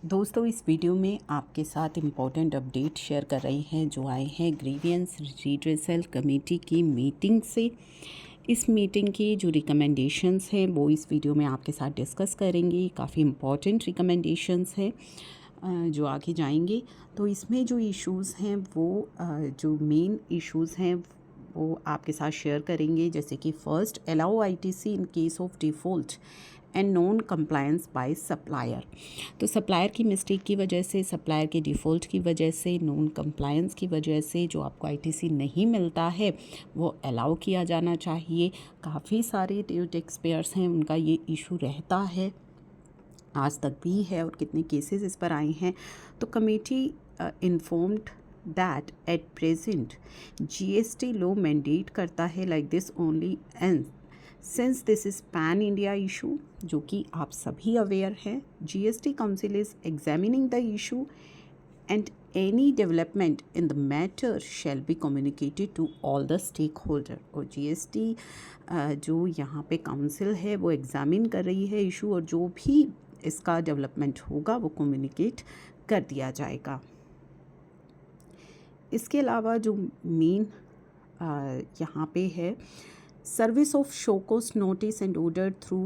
दोस्तों, इस वीडियो में आपके साथ इम्पोर्टेंट अपडेट शेयर कर रहे हैं जो आए हैं ग्रीवियंस रिड्रेसल कमेटी की मीटिंग से। इस मीटिंग की जो रिकमेंडेशंस हैं वो इस वीडियो में आपके साथ डिस्कस करेंगे। काफ़ी इम्पोर्टेंट रिकमेंडेशंस हैं जो आगे जाएंगे। तो इसमें जो इश्यूज़ हैं वो जो मेन इश्यूज़ हैं वो आपके साथ शेयर करेंगे। जैसे कि first, allow ITC in case of default and non compliance by supplier. तो सप्लायर की मिस्टेक की वजह से, सप्लायर के डिफ़ॉल्ट की वजह से, नॉन कंप्लायंस की वजह से जो आपको आईटीसी नहीं मिलता है वो अलाउ किया जाना चाहिए। काफ़ी सारे टैक्स पेयर्स हैं उनका ये इशू रहता है, आज तक भी है और कितने केसेस इस पर आए हैं। तो committee informed that at present GST law mandate करता है like this only and since this is pan India issue, जो कि आप सभी अवेयर हैं, GST council is examining the issue and any development in the matter shall be communicated to all the stakeholder. और GST जो यहाँ पे council है वो एग्जामिन कर रही है इशू, और जो भी इसका डेवलपमेंट होगा वो कम्युनिकेट कर दिया जाएगा। इसके अलावा जो मेन यहाँ पे है, service of show cause notice and order through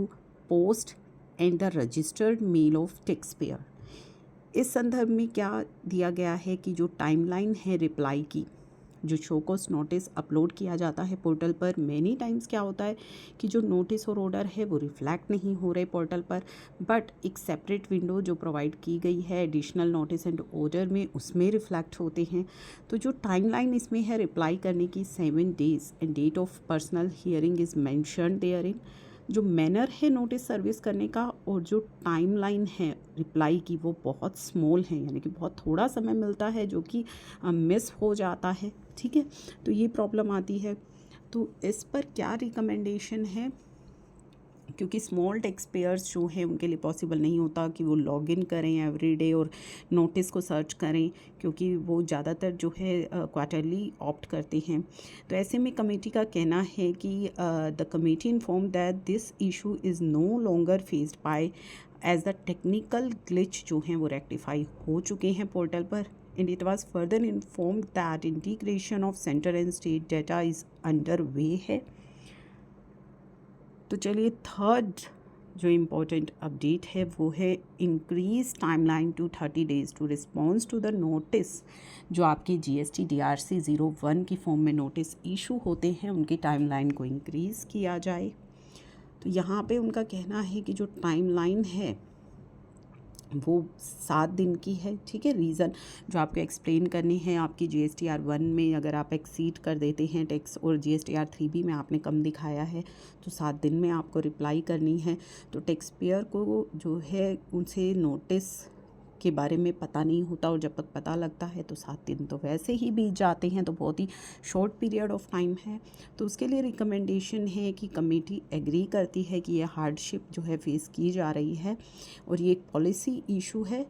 post and the registered mail of taxpayer. इस संदर्भ में क्या दिया गया है कि जो टाइमलाइन है रिप्लाई की, जो शोकोस नोटिस अपलोड किया जाता है पोर्टल पर, मैनी टाइम्स क्या होता है कि जो नोटिस और ऑर्डर है वो रिफ्लेक्ट नहीं हो रहे पोर्टल पर, बट एक सेपरेट विंडो जो प्रोवाइड की गई है एडिशनल नोटिस एंड ऑर्डर में, उसमें रिफ्लेक्ट होते हैं। तो जो टाइमलाइन इसमें है रिप्लाई करने की 7 days end date of personal hearing is mentioned therein. जो मैनर है नोटिस सर्विस करने का और जो टाइमलाइन है रिप्लाई की वो बहुत स्मॉल है, यानी कि बहुत थोड़ा समय मिलता है जो कि मिस हो जाता है। ठीक है, तो ये प्रॉब्लम आती है। तो इस पर क्या रिकमेंडेशन है, क्योंकि स्मॉल टैक्स पेयर्स जो हैं उनके लिए पॉसिबल नहीं होता कि वो लॉगिन करें एवरीडे और नोटिस को सर्च करें, क्योंकि वो ज़्यादातर जो है क्वार्टरली ऑप्ट करते हैं। तो ऐसे में कमेटी का कहना है कि the committee inform that this issue is no longer faced by as the technical glitch जो हैं वो रेक्टिफाई हो चुके हैं पोर्टल पर। And it was further informed that integration of centre and state data is under way है। तो चलिए, थर्ड जो इम्पोर्टेंट अपडेट है वो है increase timeline to 30 days to response to the notice. जो आपकी जीएसटी DRC 01 की फॉर्म में नोटिस इशू होते हैं उनकी टाइमलाइन को इंक्रीज़ किया जाए। तो यहाँ पे उनका कहना है कि जो टाइमलाइन है वो 7 दिन की है। ठीक है, रीज़न जो आपको एक्सप्लेन करनी है, आपकी GSTR 1 में अगर आप एक्सीड कर देते हैं टैक्स और GSTR 3B में आपने कम दिखाया है तो 7 दिन में आपको रिप्लाई करनी है। तो टैक्स पेयर को जो है उनसे नोटिस के बारे में पता नहीं होता, और जब तक पता लगता है तो 7 दिन तो वैसे ही बीत जाते हैं, तो बहुत ही शॉर्ट पीरियड ऑफ टाइम है। तो उसके लिए रिकमेंडेशन है कि कमेटी एग्री करती है कि यह हार्डशिप जो है फेस की जा रही है और ये एक पॉलिसी इशू है।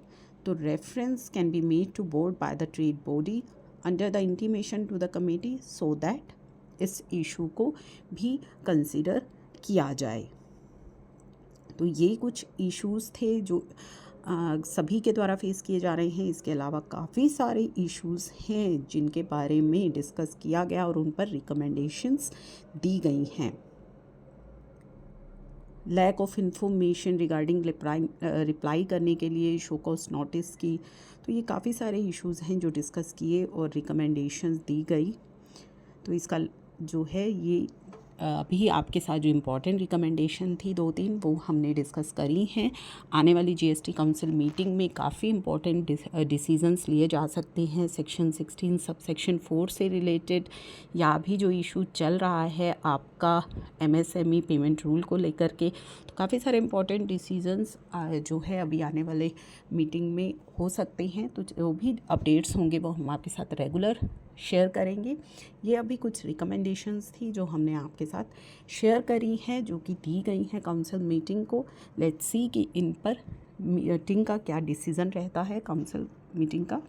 तो reference can be made to board by the trade body under the intimation to the committee so that इस इशू को भी कंसिडर किया जाए। तो ये कुछ इश्यूज़ थे जो सभी के द्वारा फेस किए जा रहे हैं। इसके अलावा काफ़ी सारे इश्यूज़ हैं जिनके बारे में डिस्कस किया गया और उन पर रिकमेंडेशंस दी गई हैं। Lack of information regarding reply करने के लिए शोकॉस नोटिस की, तो ये काफ़ी सारे इश्यूज़ हैं जो डिस्कस किए और रिकमेंडेशंस दी गई। तो इसका जो है ये अभी आपके साथ जो इम्पोर्टेंट रिकमेंडेशन थी 2-3 वो हमने डिस्कस करी हैं। आने वाली जीएसटी काउंसिल मीटिंग में काफ़ी इम्पोर्टेंट डिसीजंस लिए जा सकते हैं सेक्शन 16 सब सेक्शन 4 से रिलेटेड, या अभी जो इशू चल रहा है आपका MSME पेमेंट रूल को लेकर के। तो काफ़ी सारे इम्पोर्टेंट डिसीजंस जो है अभी आने वाले मीटिंग में हो सकते हैं। तो जो भी अपडेट्स होंगे वो हम आपके साथ रेगुलर शेयर करेंगे। ये अभी कुछ रिकमेंडेशंस थी जो हमने आपके साथ शेयर करी हैं, जो कि दी गई हैं काउंसिल मीटिंग को। लेट्स सी कि इन पर मीटिंग का क्या डिसीज़न रहता है काउंसिल मीटिंग का।